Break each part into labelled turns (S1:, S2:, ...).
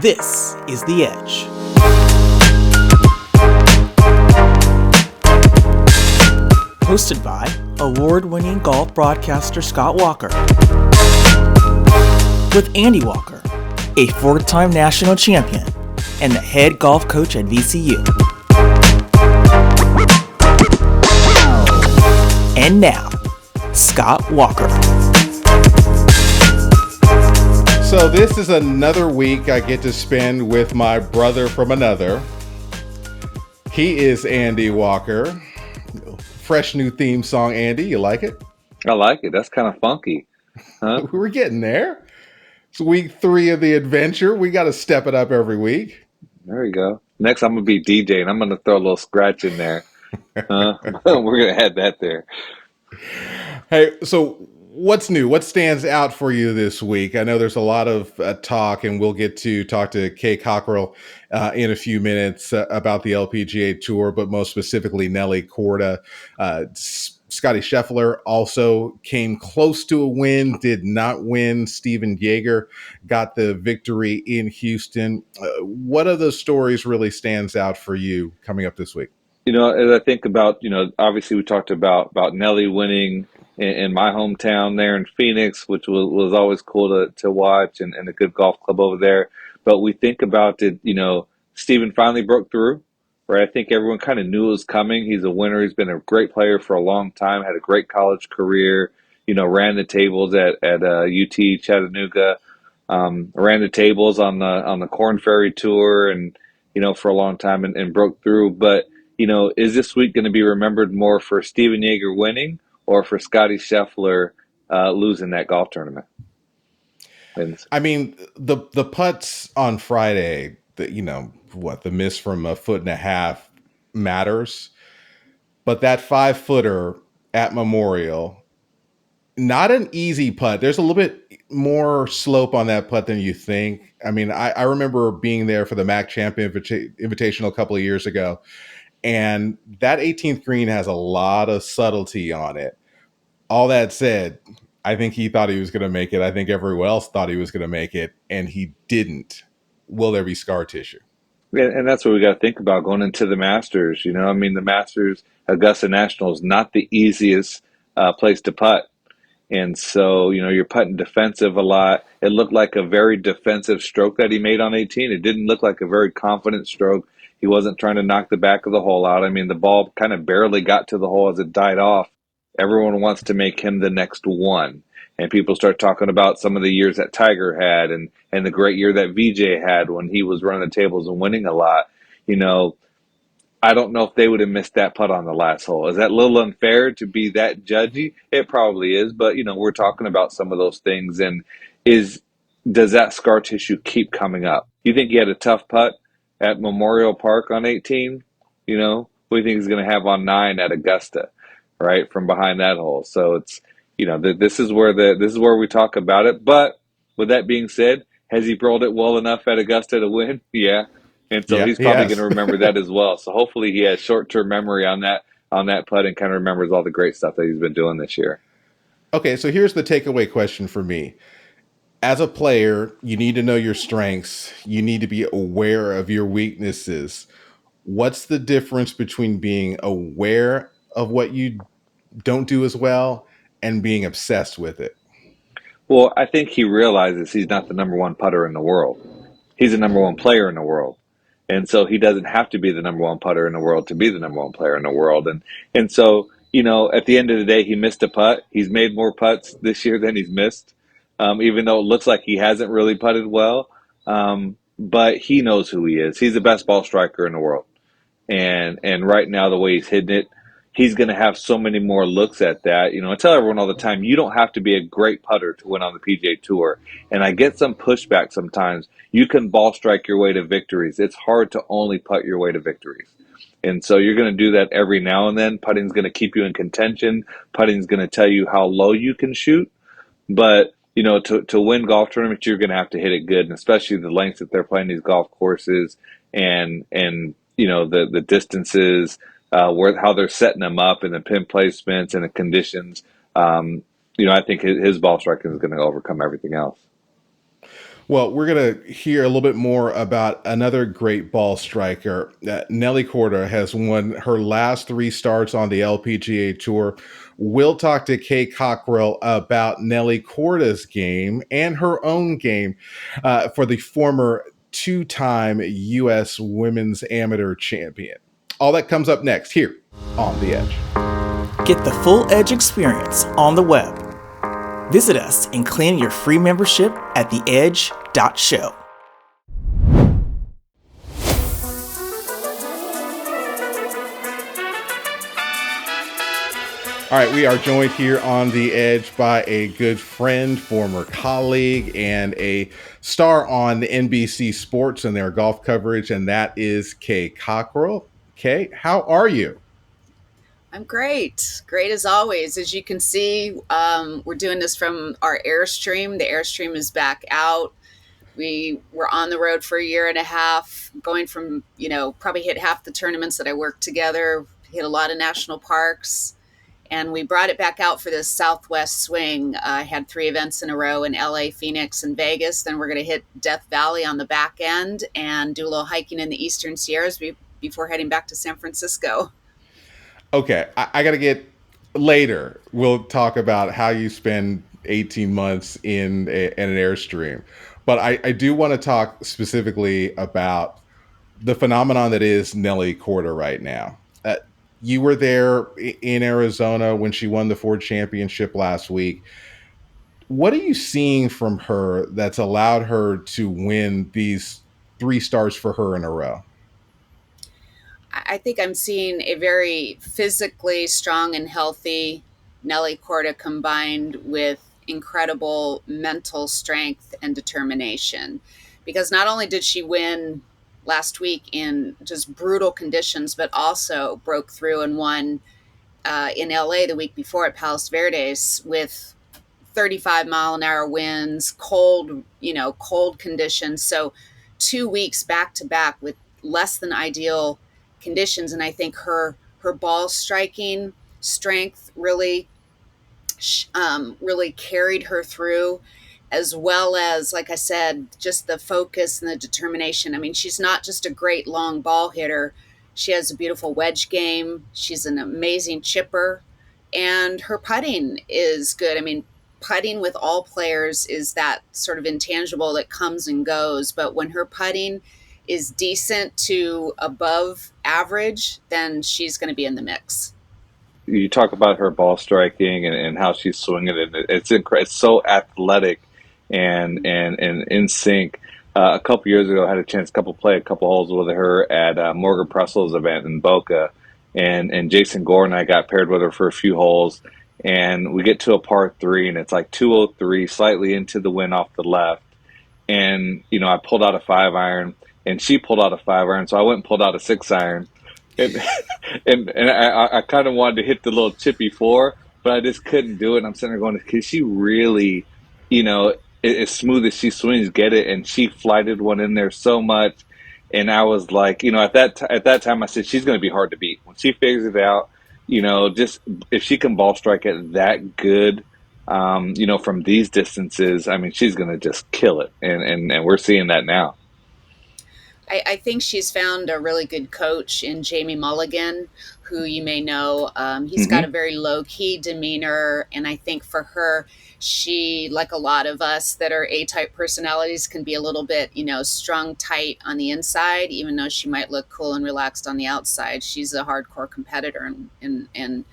S1: This is The Edge. Hosted by award-winning golf broadcaster Scott Walker. With Andy Walker, a four-time national champion and the head golf coach at VCU. And now, Scott Walker.
S2: So this is another week I get to spend with my brother from another. He is Andy Walker. Fresh new theme song, Andy. You like it?
S3: I like it. That's kind of funky. Huh?
S2: We're getting there. It's week 3 of the adventure. We got to step it up every week.
S3: There you go. Next, I'm going to be DJ, and I'm going to throw a little scratch in there. We're going to add that there.
S2: Hey, so what's new? What stands out for you this week? I know there's a lot of talk, and we'll get to talk to Cockerill in a few minutes about the LPGA Tour, but most specifically Nelly Korda. Scottie Scheffler also came close to a win, did not win. Steven Jaeger got the victory in Houston. What of those stories really stands out for you coming up this week?
S3: You know, as I think about, obviously we talked about Nelly winning in my hometown there in Phoenix, which was always cool to watch, and a good golf club over there. But we think about it, Steven finally broke through, right? I think everyone kind of knew it was coming. He's a winner. He's been a great player for a long time, had a great college career, ran the tables at UT Chattanooga, ran the tables on the Korn Ferry Tour and, for a long time and broke through. But, is this week going to be remembered more for Steven Jaeger winning or for Scottie Scheffler losing that golf tournament?
S2: I mean, the putts on Friday, the miss from a foot and a half matters, but that 5-footer at Memorial, not an easy putt. There's a little bit more slope on that putt than you think. I mean, I remember being there for the Mac Champ Invitational a couple of years ago, and that 18th green has a lot of subtlety on it. All that said, I think he thought he was going to make it. I think everyone else thought he was going to make it, and he didn't. Will there be scar tissue?
S3: And that's what we got to think about going into the Masters. The Masters, Augusta National is not the easiest place to putt. And so, you're putting defensive a lot. It looked like a very defensive stroke that he made on 18. It didn't look like a very confident stroke. He wasn't trying to knock the back of the hole out. I mean, the ball kind of barely got to the hole as it died off. Everyone wants to make him the next one. And people start talking about some of the years that Tiger had and the great year that VJ had when he was running the tables and winning a lot. I don't know if they would have missed that putt on the last hole. Is that a little unfair to be that judgy? It probably is, but we're talking about some of those things. And does that scar tissue keep coming up? You think he had a tough putt at Memorial Park on 18? What do you think he's going to have on 9 at Augusta, right, from behind that hole? So it's this is where we talk about it. But with that being said, has he rolled it well enough at Augusta to win? Yeah. And so he's probably going to remember that as well. So hopefully he has short-term memory on that putt and kind of remembers all the great stuff that he's been doing this year.
S2: Okay, so here's the takeaway question for me. As a player, you need to know your strengths. You need to be aware of your weaknesses. What's the difference between being aware of what you don't do as well and being obsessed with it?
S3: Well, I think he realizes he's not the number one putter in the world. He's the number one player in the world. And so he doesn't have to be the number one putter in the world to be the number one player in the world. And so, at the end of the day, he missed a putt. He's made more putts this year than he's missed, even though it looks like he hasn't really putted well. But he knows who he is. He's the best ball striker in the world. And right now, the way he's hitting it, he's going to have so many more looks at that. I tell everyone all the time, you don't have to be a great putter to win on the PGA Tour. And I get some pushback sometimes. You can ball strike your way to victories. It's hard to only putt your way to victories. And so you're going to do that every now and then. Putting's going to keep you in contention. Putting's going to tell you how low you can shoot. But, to win golf tournaments, you're going to have to hit it good, and especially the lengths that they're playing these golf courses and the distances, how they're setting them up and the pin placements and the conditions. I think his ball striking is going to overcome everything else.
S2: Well, we're going to hear a little bit more about another great ball striker. Nelly Korda has won her last 3 starts on the LPGA Tour. We'll talk to Kay Cockerill about Nelly Korda's game and her own game for the former 2-time U.S. Women's Amateur Champion. All that comes up next here on The Edge.
S1: Get the full Edge experience on the web. Visit us and claim your free membership at theedge.show.
S2: All right, we are joined here on The Edge by a good friend, former colleague, and a star on NBC Sports and their golf coverage, and that is Kay Cockerill. Kay, how are you?
S4: I'm great. Great as always. As you can see, we're doing this from our Airstream. The Airstream is back out. We were on the road for a year and a half, going from, probably hit half the tournaments that I worked together, hit a lot of national parks. And we brought it back out for this Southwest swing. I had 3 events in a row in LA, Phoenix, and Vegas. Then we're going to hit Death Valley on the back end and do a little hiking in the Eastern Sierras before heading back to San Francisco.
S2: Okay, I got to get later. We'll talk about how you spend 18 months in an Airstream. But I do want to talk specifically about the phenomenon that is Nelly Korda right now. You were there in Arizona when she won the Ford Championship last week. What are you seeing from her that's allowed her to win these 3 stars for her in a row?
S4: I think I'm seeing a very physically strong and healthy Nelly Korda combined with incredible mental strength and determination. Because not only did she win last week in just brutal conditions, but also broke through and won in LA the week before at Palos Verdes with 35-mile-an-hour winds, cold conditions. So 2 weeks back to back with less than ideal conditions, and I think her ball striking strength really carried her through, as well as, like I said, just the focus and the determination. I mean, she's not just a great long ball hitter. She has a beautiful wedge game. She's an amazing chipper, and her putting is good. I mean, putting with all players is that sort of intangible that comes and goes, but when her putting is decent to above average, then she's going to be in the mix.
S3: You talk about her ball striking and how she's swinging it. It's incredible. It's so athletic and in sync. A couple years ago, I had a chance to play a couple holes with her at Morgan Pressel's event in Boca, and Jason Gore and I got paired with her for a few holes, and we get to a par 3, and it's like 203, slightly into the wind off the left, and I pulled out a 5-iron. And she pulled out a 5-iron, so I went and pulled out a 6-iron, and I kind of wanted to hit the little chippy 4, but I just couldn't do it. And I'm sitting there going, "Can she really, as smooth as she swings, get it?" And she flighted one in there so much, and I was like, at that time, I said she's going to be hard to beat when she figures it out. Just if she can ball strike it that good, from these distances, I mean, she's going to just kill it, and we're seeing that now.
S4: I think she's found a really good coach in Jamie Mulligan, who you may know. He's got a very low-key demeanor, and I think for her, she, like a lot of us that are A-type personalities, can be a little bit, strung tight on the inside, even though she might look cool and relaxed on the outside. She's a hardcore competitor and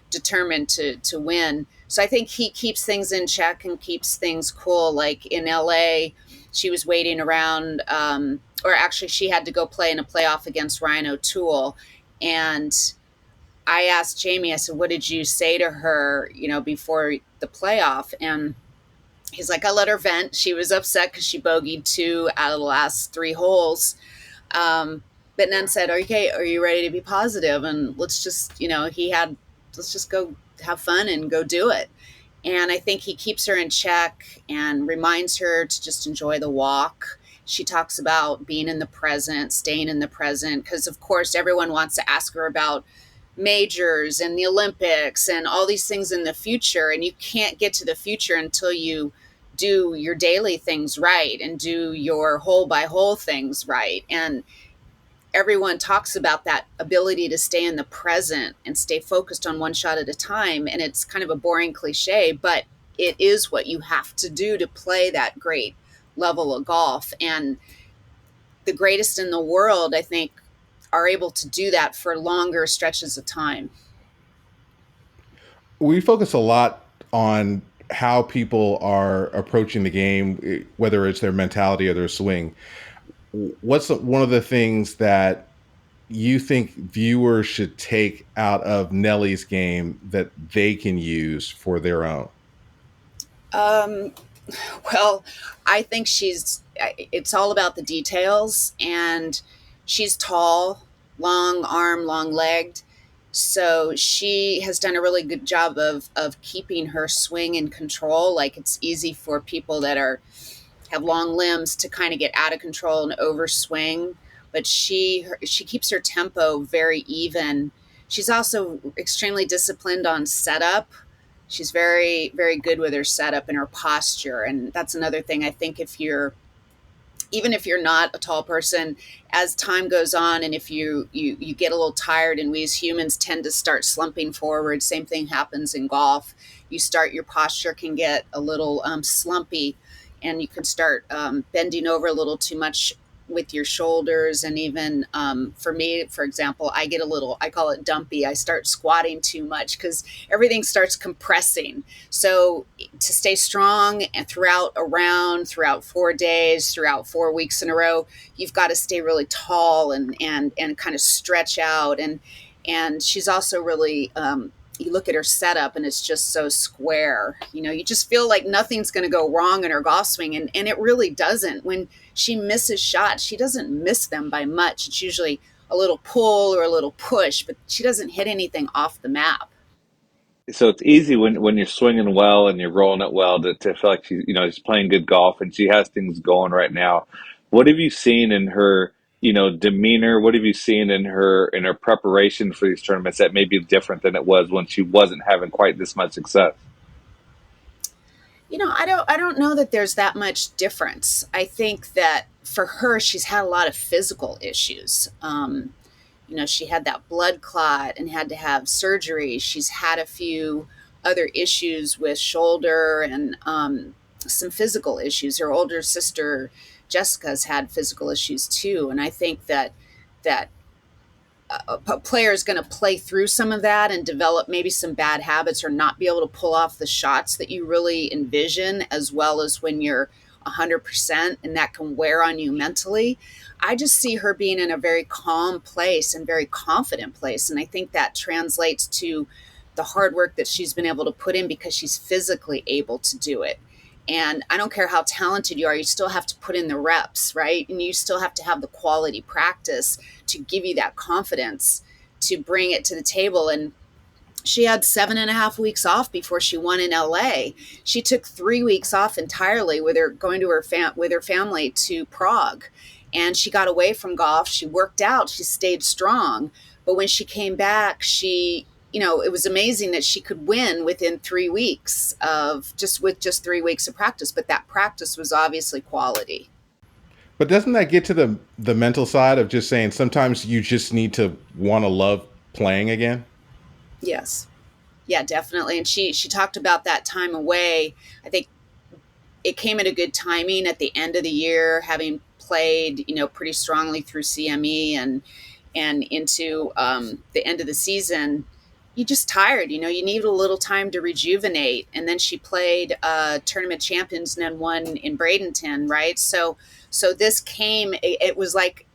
S4: determined to win. So I think he keeps things in check and keeps things cool. Like in LA, she was waiting around, or actually she had to go play in a playoff against Ryan O'Toole. And I asked Jamie, I said, "What did you say to her, before the playoff?" And he's like, "I let her vent. She was upset because she bogeyed 2 out of the last 3 holes." But then said, "Okay, are you ready to be positive? And let's just, let's just go have fun and go do it." And I think he keeps her in check and reminds her to just enjoy the walk. She talks about being in the present, staying in the present, because of course everyone wants to ask her about majors and the Olympics and all these things in the future. And you can't get to the future until you do your daily things right and do your hole by hole things right. And everyone talks about that ability to stay in the present and stay focused on one shot at a time. And it's kind of a boring cliche, but it is what you have to do to play that great level of golf. And the greatest in the world, I think, are able to do that for longer stretches of time.
S2: We focus a lot on how people are approaching the game, whether it's their mentality or their swing. What's one of the things that you think viewers should take out of Nelly's game that they can use for their own?
S4: Well, I think it's all about the details, and she's tall, long arm, long legged. So she has done a really good job of keeping her swing in control. Like, it's easy for people that have long limbs to kind of get out of control and overswing, but she keeps her tempo very even. She's also extremely disciplined on setup. She's very, very good with her setup and her posture. And that's another thing. I think even if you're not a tall person, as time goes on, and if you get a little tired, and we as humans tend to start slumping forward, same thing happens in golf. Your posture can get a little slumpy, and you can start bending over a little too much with your shoulders. And even for me, for example, I call it dumpy. I start squatting too much because everything starts compressing. So to stay strong and throughout 4 days, throughout 4 weeks in a row, you've got to stay really tall and kind of stretch out. And she's also really, you look at her setup and it's just so square. You just feel like nothing's going to go wrong in her golf swing. And it really doesn't. When she misses shots, she doesn't miss them by much. It's usually a little pull or a little push, but she doesn't hit anything off the map.
S3: So it's easy when you're swinging well and you're rolling it well to feel like she's playing good golf and she has things going right now. What have you seen in her, demeanor? What have you seen in her preparation for these tournaments that may be different than it was when she wasn't having quite this much success?
S4: I don't know that there's that much difference. I think that for her, she's had a lot of physical issues. She had that blood clot and had to have surgery. She's had a few other issues with shoulder and some physical issues. Her older sister, Jessica's had physical issues too. And I think that a player is going to play through some of that and develop maybe some bad habits or not be able to pull off the shots that you really envision, as well as when you're 100%, and that can wear on you mentally. I just see her being in a very calm place and very confident place. And I think that translates to the hard work that she's been able to put in because she's physically able to do it. And I don't care how talented you are, you still have to put in the reps, right? And you still have to have the quality practice to give you that confidence to bring it to the table. And she had 7.5 weeks off before she won in LA. She took 3 weeks off entirely with her going to with her family to Prague. And she got away from golf. She worked out. She stayed strong. But when she came back, it was amazing that she could win within 3 weeks with just 3 weeks of practice. But that practice was obviously quality.
S2: But doesn't that get to the mental side of just saying sometimes you just need to want to love playing again?
S4: Yes. Yeah, definitely. And she talked about that time away. I think it came at a good timing at the end of the year, having played, pretty strongly through CME and into the end of the season. You're just tired, you need a little time to rejuvenate. And then she played Tournament Champions and then won in Bradenton, right? So this it was like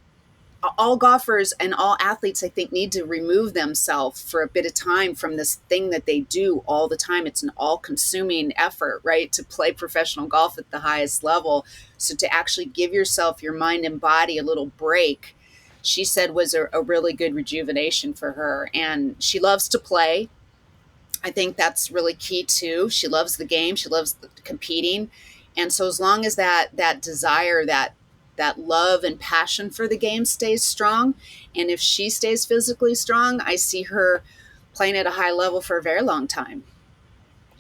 S4: all golfers and all athletes, I think, need to remove themselves for a bit of time from this thing that they do all the time. It's an all-consuming effort, right, to play professional golf at the highest level. So to actually give yourself, your mind and body, a little break, she said was a really good rejuvenation for her. And she loves to play. I think that's really key too. She loves the game. She loves competing. And so as long as that desire, that love and passion for the game stays strong, and if she stays physically strong, I see her playing at a high level for a very long time.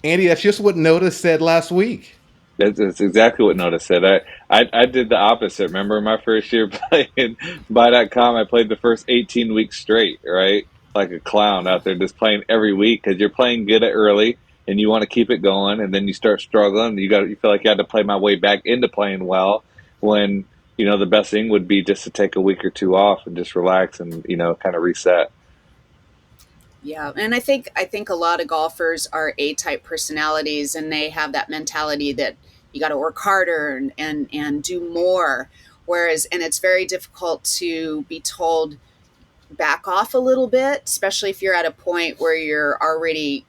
S2: Andy, that's just what Noda said last week.
S3: That's exactly what Noda said. I did the opposite. Remember my first year playing by.com, I played the first 18 weeks straight, right? Like a clown out there just playing every week because you're playing good at early and you want to keep it going, and then you start struggling. You feel like you had to play my way back into playing well when, the best thing would be just to take a week or two off and just relax and, kind of reset.
S4: Yeah, and I think a lot of golfers are A-type personalities, and they have that mentality that you got to work harder and do more. Whereas, and it's very difficult to be told back off a little bit, especially if you're at a point where you're already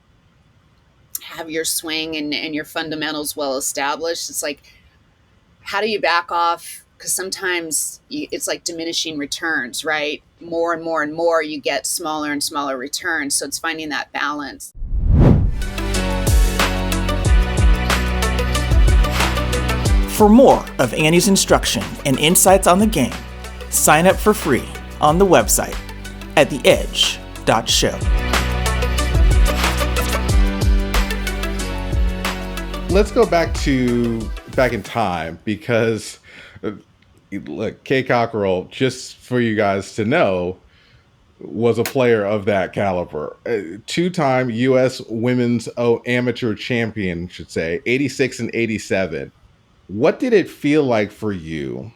S4: have your swing and your fundamentals well established. It's like, how do you back off? Because sometimes it's like diminishing returns, right? More and more and more, you get smaller and smaller returns. So it's finding that balance.
S1: For more of Annie's instruction and insights on the game, sign up for free on the website at theedge.show.
S2: Let's go back in time, because look, Kay Cockerill, just for you guys to know, was a player of that caliber. Two-time U.S. women's amateur champion, should say, 86 and 87. What did it feel like for you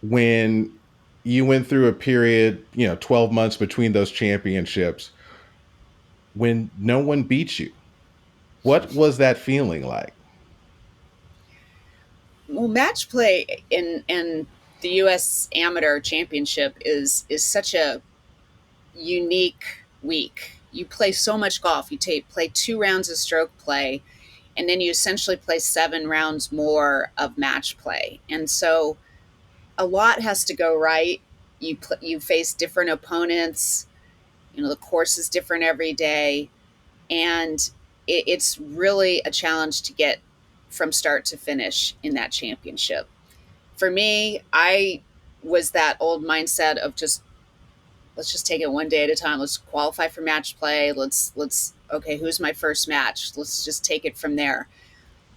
S2: when you went through a period, 12 months between those championships, when no one beat you? What was that feeling like?
S4: Well, match play in the U.S. Amateur Championship is such a unique week. You play so much golf. You play 2 rounds of stroke play, and then you essentially play 7 rounds more of match play. And so a lot has to go right. You face different opponents. The course is different every day, and it's really a challenge to get from start to finish in that championship. For me, I was that old mindset of let's just take it one day at a time. Let's qualify for match play. Let's okay, who's my first match? Let's just take it from there.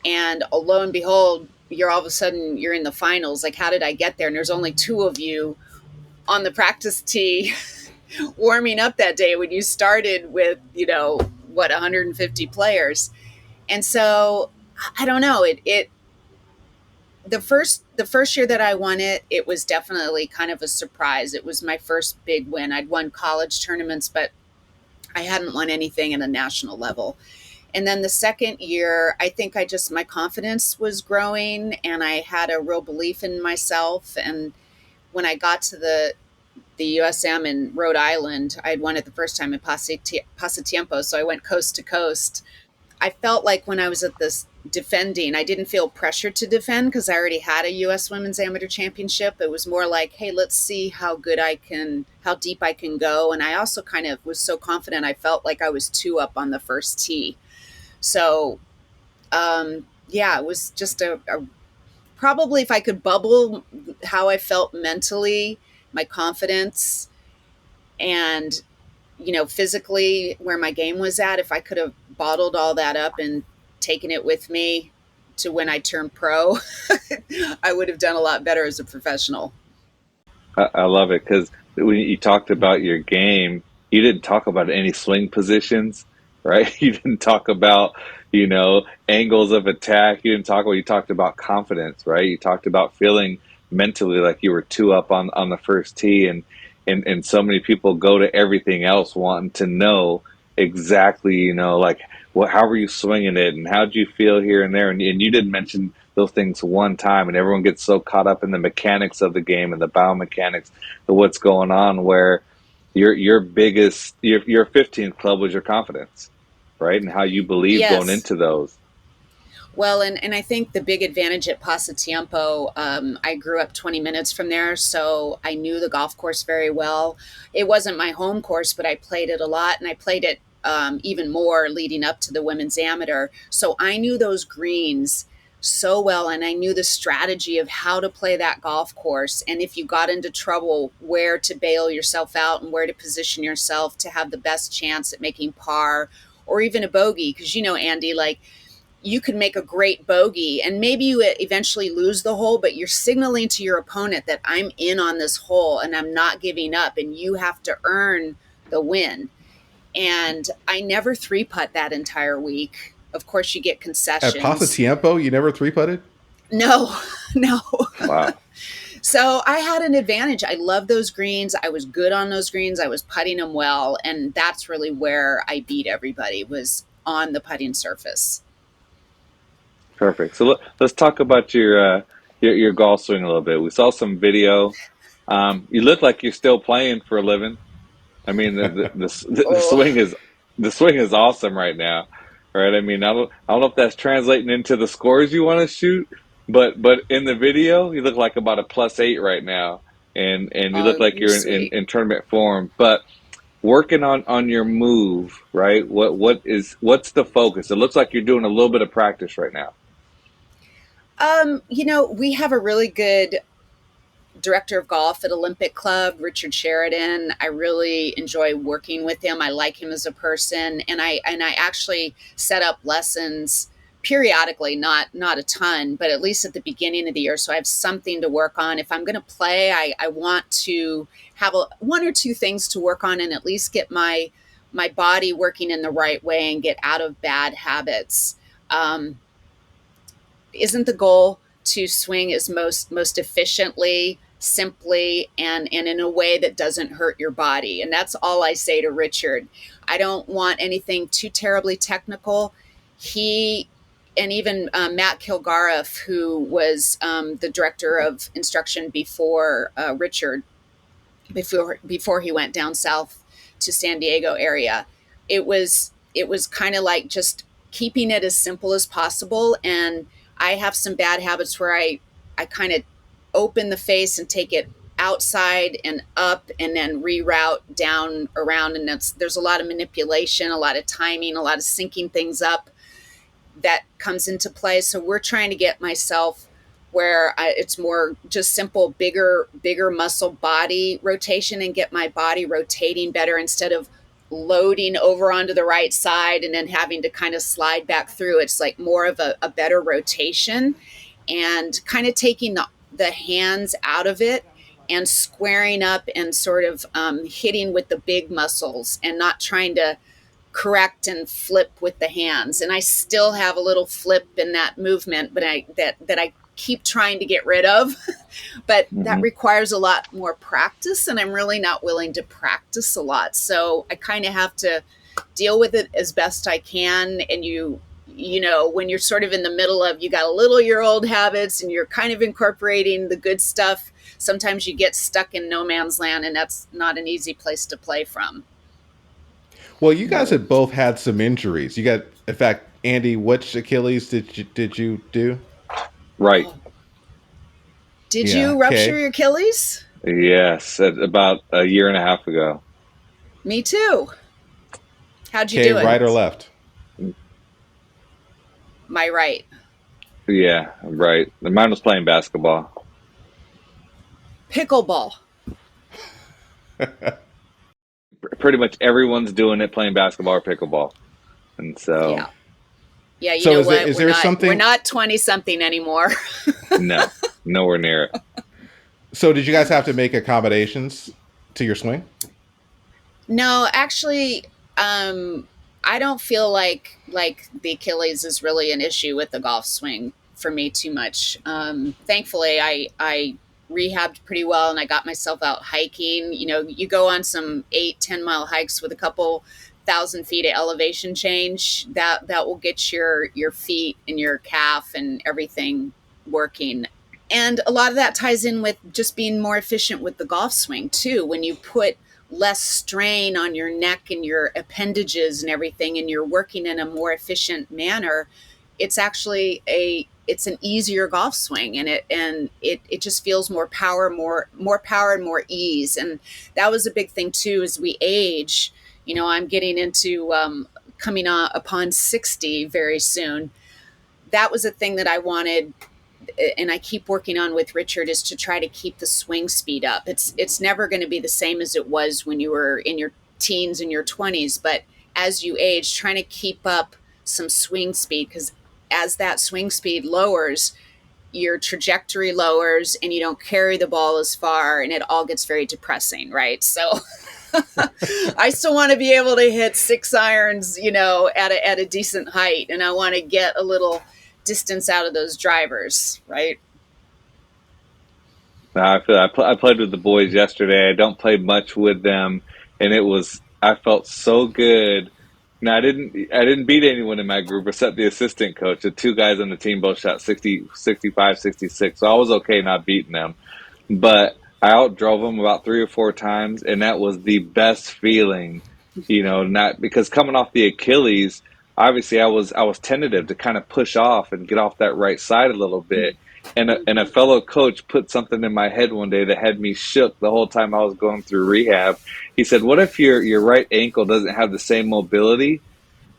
S4: And lo and behold, all of a sudden you're in the finals. Like, how did I get there? And there's only 2 of you on the practice tee warming up that day when you started with, 150 players. And so I don't know, the first year that I won it was definitely kind of a surprise. It was my first big win. I'd won college tournaments, but I hadn't won anything at a national level. And then the second year, I think my confidence was growing, and I had a real belief in myself. And when I got to the USM in Rhode Island, I'd won it the first time in Pasatiempo, so I went coast to coast. I felt like when I was at this defending, I didn't feel pressured to defend because I already had a U.S. Women's Amateur Championship. It was more like, hey, let's see how deep I can go. And I also kind of was so confident, I felt like I was 2 up on the first tee. So, it was just probably, if I could bubble how I felt mentally, my confidence, and physically where my game was at, if I could have bottled all that up and taken it with me to when I turned pro, I would have done a lot better as a professional.
S3: I love it, because when you talked about your game, you didn't talk about any swing positions, right? You didn't talk about, angles of attack. You talked about confidence, right? You talked about feeling mentally like you were 2 up on the first tee, and so many people go to everything else wanting to know exactly, like, how were you swinging it, and how'd you feel here and there, and you didn't mention those things one time, and everyone gets so caught up in the mechanics of the game and the biomechanics of what's going on, where your 15th club was your confidence, right, and how you believe going into those.
S4: Well, and I think the big advantage at Pasatiempo, I grew up 20 minutes from there, so I knew the golf course very well. It wasn't my home course, but I played it a lot, and I played it even more leading up to the Women's Amateur. So I knew those greens so well, and I knew the strategy of how to play that golf course, and if you got into trouble, where to bail yourself out and where to position yourself to have the best chance at making par or even a bogey. Because, Andy, like, you could make a great bogey and maybe you eventually lose the hole, but you're signaling to your opponent that I'm in on this hole and I'm not giving up, and you have to earn the win. And I never 3-putt that entire week. Of course, you get concessions.
S2: At Pasatiempo, you never 3-putted?
S4: No.
S3: Wow.
S4: So I had an advantage. I love those greens. I was good on those greens. I was putting them well. And that's really where I beat everybody, was on the putting surface.
S3: Perfect. So let's talk about your golf swing a little bit. We saw some video. You look like you're still playing for a living. I mean, the swing is awesome right now, right? I mean, I don't know if that's translating into the scores you want to shoot, but in the video, you look like about a +8 right now, and you look like you're in tournament form. But working on your move, right? What's the focus? It looks like you're doing a little bit of practice right now.
S4: We have a really good director of golf at Olympic Club, Richard Sheridan. I really enjoy working with him. I like him as a person, and I actually set up lessons periodically, not a ton, but at least at the beginning of the year, so I have something to work on. If I'm going to play, I want to have one or two things to work on and at least get my body working in the right way and get out of bad habits. Isn't the goal to swing as most efficiently, simply, and in a way that doesn't hurt your body? And that's all I say to Richard. I don't want anything too terribly technical. He and even Matt Kilgariff, who was the director of instruction before Richard, before he went down south to San Diego area, it was kind of like just keeping it as simple as possible. And I have some bad habits where I kind of open the face and take it outside and up and then reroute down around. And there's a lot of manipulation, a lot of timing, a lot of syncing things up that comes into play. So we're trying to get myself where it's more just simple, bigger muscle body rotation, and get my body rotating better instead of loading over onto the right side and then having to kind of slide back through. It's like more of a better rotation, and kind of taking the hands out of it and squaring up and sort of hitting with the big muscles and not trying to correct and flip with the hands. And I still have a little flip in that movement, but that I keep trying to get rid of. But that requires a lot more practice, and I'm really not willing to practice a lot. So I kind of have to deal with it as best I can. And you know, when you're sort of in the middle of, you got a little your old habits and you're kind of incorporating the good stuff, sometimes you get stuck in no man's land, and that's not an easy place to play from.
S2: Well, you guys have both had some injuries. You got, in fact, Andy, which Achilles did you do?
S3: Right.
S4: Did you rupture your Achilles?
S3: Yes, about a year and a half ago.
S4: Me too. How'd you do it?
S2: Right or left?
S4: My right.
S3: Yeah, right. Mine was playing basketball.
S4: Pickleball.
S3: Pretty much everyone's doing it, playing basketball or pickleball. And so...
S4: Yeah, you know what? We're not 20-something anymore.
S3: No, nowhere near it.
S2: So did you guys have to make accommodations to your swing? No,
S4: actually, I don't feel like the Achilles is really an issue with the golf swing for me too much. Thankfully, I rehabbed pretty well, and I got myself out hiking. You know, you go on some 8-10 mile hikes with a couple 1,000 feet of elevation change, that will get your feet and your calf and everything working. And a lot of that ties in with just being more efficient with the golf swing too. When you put less strain on your neck and your appendages and everything, and you're working in a more efficient manner, it's actually it's an easier golf swing, and it just feels more power, more power and more ease. And that was a big thing too, as we age. You know, I'm getting into coming upon 60 very soon. That was a thing that I wanted, and I keep working on with Richard, is to try to keep the swing speed up. It's never going to be the same as it was when you were in your teens and your 20s, but as you age, trying to keep up some swing speed, because as that swing speed lowers, your trajectory lowers and you don't carry the ball as far, and it all gets very depressing, right? So I still want to be able to hit 6 irons, at a decent height, and I want to get a little distance out of those drivers, right?
S3: I played with the boys yesterday. I don't play much with them, and I felt so good. Now I didn't beat anyone in my group except the assistant coach. The two guys on the team both shot 60, 65, 66. So I was okay not beating them. But I outdrove them about 3 or 4 times, and that was the best feeling, not because coming off the Achilles, obviously I was tentative to kind of push off and get off that right side a little bit. And a fellow coach put something in my head one day that had me shook the whole time I was going through rehab. He said, "What if your right ankle doesn't have the same mobility?"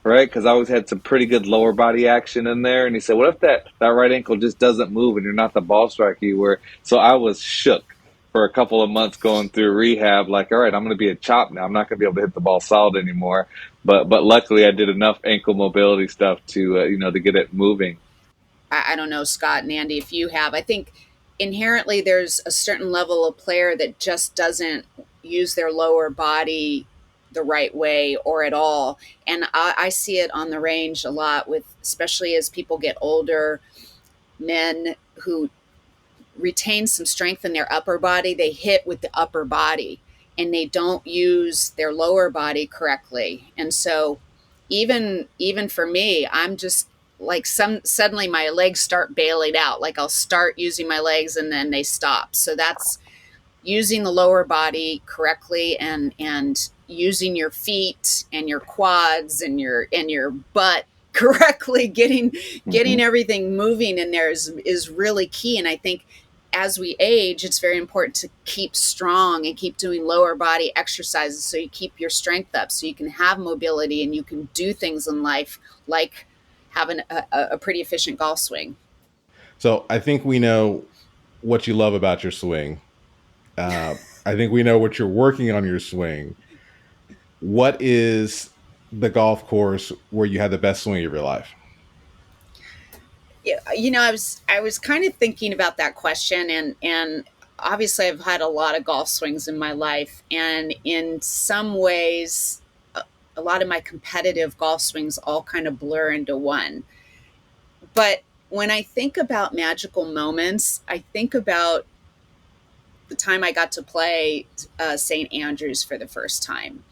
S3: Right? Because I always had some pretty good lower body action in there. And he said, "What if that right ankle just doesn't move and you're not the ball striker you were?" So I was shook for a couple of months going through rehab. Like, all right, I'm going to be a chop now. I'm not going to be able to hit the ball solid anymore. But luckily, I did enough ankle mobility stuff to get it moving.
S4: I don't know, Scott and Andy, if you have. I think inherently there's a certain level of player that just doesn't use their lower body the right way or at all. And I see it on the range a lot with, especially as people get older, men who retain some strength in their upper body, they hit with the upper body and they don't use their lower body correctly. And so even for me, I'm just like suddenly my legs start bailing out. Like I'll start using my legs and then they stop. So that's using the lower body correctly and using your feet and your quads and your butt correctly, getting everything moving in there is really key. And I think as we age, it's very important to keep strong and keep doing lower body exercises so you keep your strength up, so you can have mobility and you can do things in life like having a pretty efficient golf swing.
S2: So I think we know what you love about your swing. I think we know what you're working on your swing. What is the golf course where you had the best swing of your life?
S4: I was kind of thinking about that question, and obviously I've had a lot of golf swings in my life, and in some ways a lot of my competitive golf swings all kind of blur into one. But when I think about magical moments, I think about the time I got to play St. Andrews for the first time.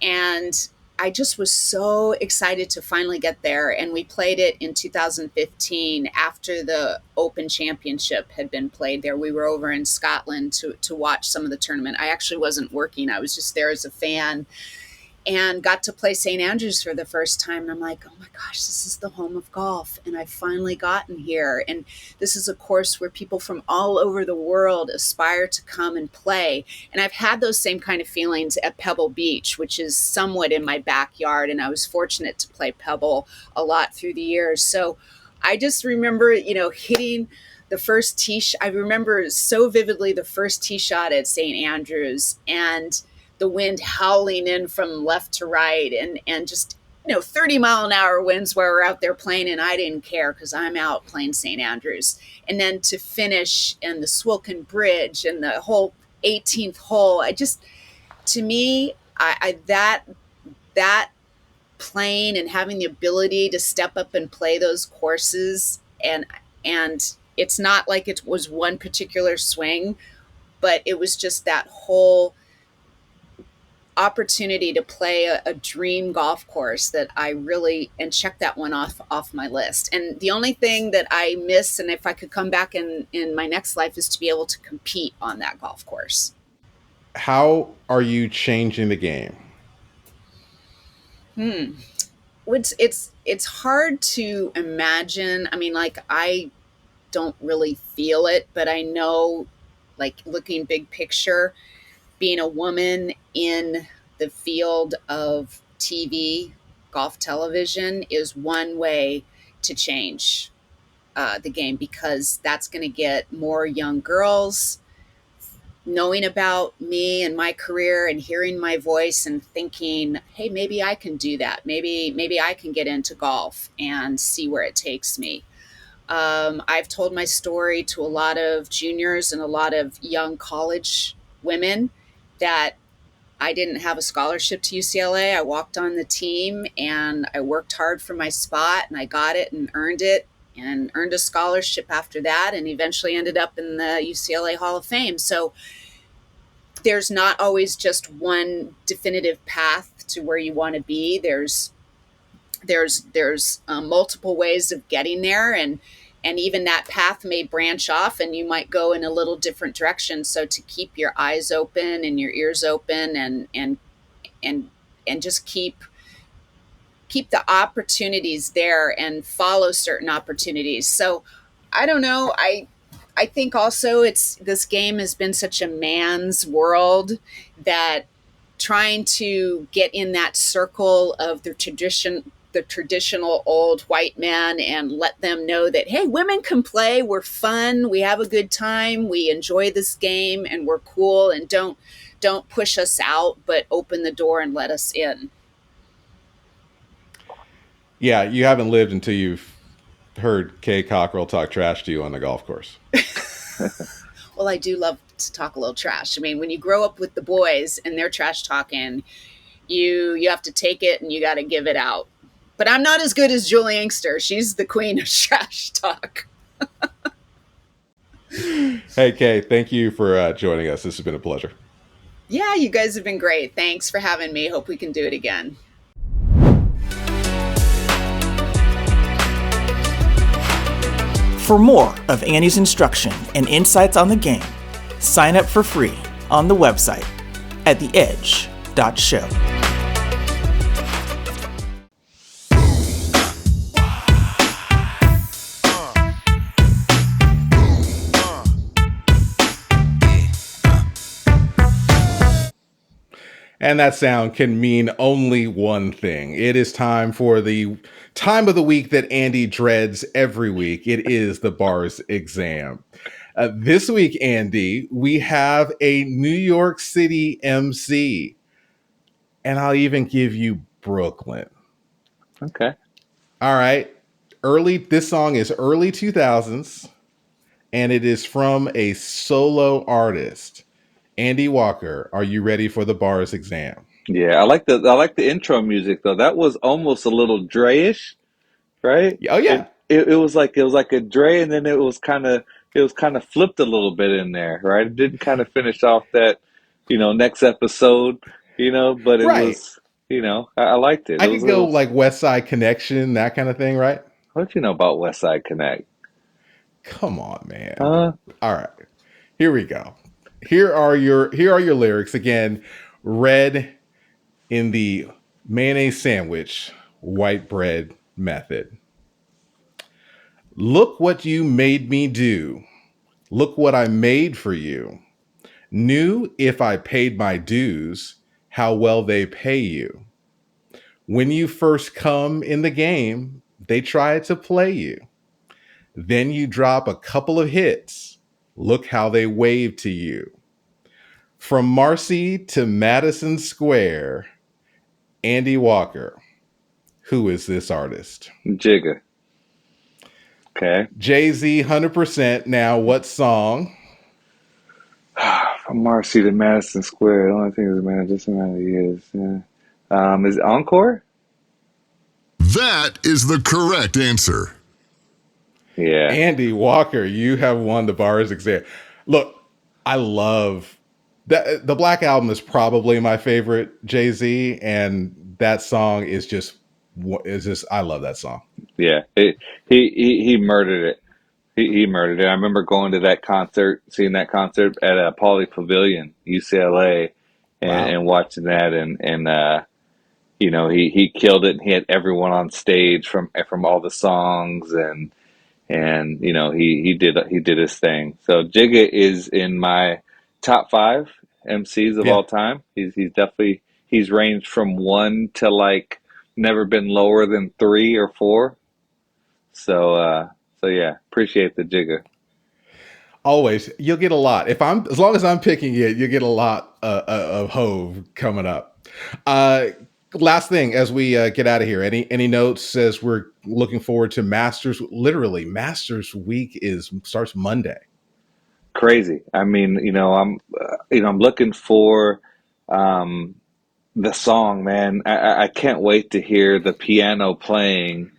S4: And I just was so excited to finally get there. And we played it in 2015 after the Open Championship had been played there. We were over in Scotland to watch some of the tournament. I actually wasn't working. I was just there as a fan and got to play St. Andrews for the first time. And I'm like, oh my gosh, this is the home of golf. And I've finally gotten here. And this is a course where people from all over the world aspire to come and play. And I've had those same kind of feelings at Pebble Beach, which is somewhat in my backyard. And I was fortunate to play Pebble a lot through the years. So I just remember, hitting the first tee shot. I remember so vividly the first tee shot at St. Andrews and the wind howling in from left to right and just, 30-mile-an-hour winds while we're out there playing, and I didn't care because I'm out playing St. Andrews. And then to finish and the Swilken Bridge and the whole 18th hole, to me, that playing and having the ability to step up and play those courses, and it's not like it was one particular swing, but it was just that whole opportunity to play a dream golf course that I really, and check that one off my list. And the only thing that I miss, and if I could come back in my next life, is to be able to compete on that golf course.
S2: How are you changing the game?
S4: It's hard to imagine. I mean, like, I don't really feel it, but I know, like, looking big picture, being a woman in the field of TV, golf television, is one way to change the game, because that's going to get more young girls knowing about me and my career and hearing my voice and thinking, hey, maybe I can do that. Maybe I can get into golf and see where it takes me. I've told my story to a lot of juniors and a lot of young college women that I didn't have a scholarship to UCLA. I walked on the team and I worked hard for my spot and I got it and earned a scholarship after that, and eventually ended up in the UCLA Hall of Fame. So there's not always just one definitive path to where you want to be. There's multiple ways of getting there, and even that path may branch off and you might go in a little different direction. So to keep your eyes open and your ears open, and just keep the opportunities there and follow certain opportunities. So I don't know. I think also this game has been such a man's world that trying to get in that circle of the traditional old white man and let them know that, hey, women can play, we're fun, we have a good time, we enjoy this game, and we're cool, and don't push us out, but open the door and let us in.
S2: Yeah, you haven't lived until you've heard Kay Cockerill talk trash to you on the golf course.
S4: Well, I do love to talk a little trash. I mean, when you grow up with the boys and they're trash talking, you have to take it and you got to give it out. But I'm not as good as Julie Inkster. She's the queen of trash talk.
S2: Hey, Kay, thank you for joining us. This has been a pleasure.
S4: Yeah, you guys have been great. Thanks for having me. Hope we can do it again.
S1: For more of Annie's instruction and insights on the game, sign up for free on the website at theedge.show.
S2: And that sound can mean only one thing. It is time for the time of the week that Andy dreads every week. It is the bars exam. This week, Andy, we have a New York City MC. And I'll even give you Brooklyn.
S3: Okay.
S2: All right. This song is early 2000s, and it is from a solo artist. Andy Walker, are you ready for the bars exam?
S3: Yeah, I like the intro music though. That was almost a little Dre-ish, right?
S2: Oh yeah.
S3: It was like a Dre, and then it was kind of flipped a little bit in there, right? It didn't kind of finish off that, next episode, but it
S2: Right.
S3: was, I liked it.
S2: I
S3: It was
S2: could
S3: a
S2: go
S3: little.
S2: like West Side Connection, that kind of thing, right?
S3: What you know about West Side Connect?
S2: Come on, man.
S3: Huh?
S2: All right. Here we go. Here are your lyrics again, read in the mayonnaise sandwich white bread method. Look what you made me do. Look what I made for you. Knew if I paid my dues, how well they pay you. When you first come in the game, they try to play you. Then you drop a couple of hits. Look how they wave to you. From Marcy to Madison Square, Andy Walker. Who is this artist?
S3: Jigga. Okay.
S2: Jay-Z, 100%. Now, what song?
S3: From Marcy to Madison Square. The only thing is, man, just a matter of years. Yeah. Is it Encore?
S5: That is the correct answer.
S3: Yeah.
S2: Andy Walker, you have won the bars exam. Look, I love that. The Black Album is probably my favorite Jay-Z, and that song is just I love that song.
S3: Yeah. He murdered it. He murdered it. I remember going to that concert, seeing that concert at Pauley Pavilion, UCLA,
S2: Wow.
S3: and watching that, and he killed it. And he had everyone on stage from all the songs, and he did his thing. So Jigga is in my top 5 MCs of
S2: Yeah.
S3: all time. He's ranged from 1 to like never been lower than 3 or 4. So yeah, appreciate the Jigga.
S2: Always, you'll get a lot. As long as I'm picking it, you'll get a lot of Hove coming up. Last thing, as we get out of here, any notes as we're looking forward to Masters? Literally, Masters week starts Monday.
S3: Crazy. I mean, I'm looking for the song, man. I can't wait to hear the piano playing,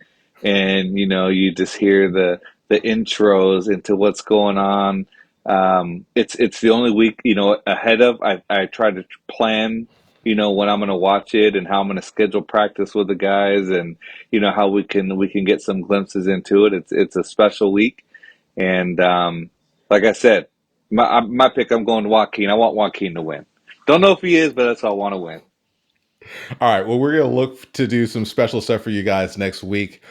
S3: and you just hear the intros into what's going on. It's the only week ahead of. I try to plan when I'm going to watch it and how I'm going to schedule practice with the guys, and how we can get some glimpses into it. It's a special week, and like I said, my pick, I'm going to Joaquin. I want Joaquin to win. Don't know if he is, but that's all I want to win.
S2: All right. Well, we're going to look to do some special stuff for you guys next week,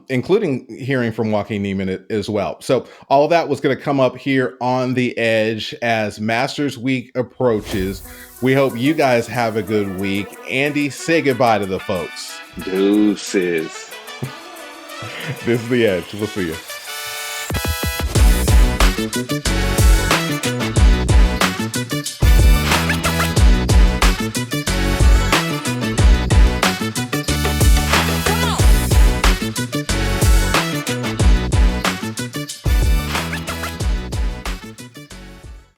S2: including hearing from Joaquin Niemann as well. So all of that was going to come up here on The Edge as Masters Week approaches. We hope you guys have a good week. Andy, say goodbye to the folks.
S3: Deuces.
S2: This is The Edge. We'll see you.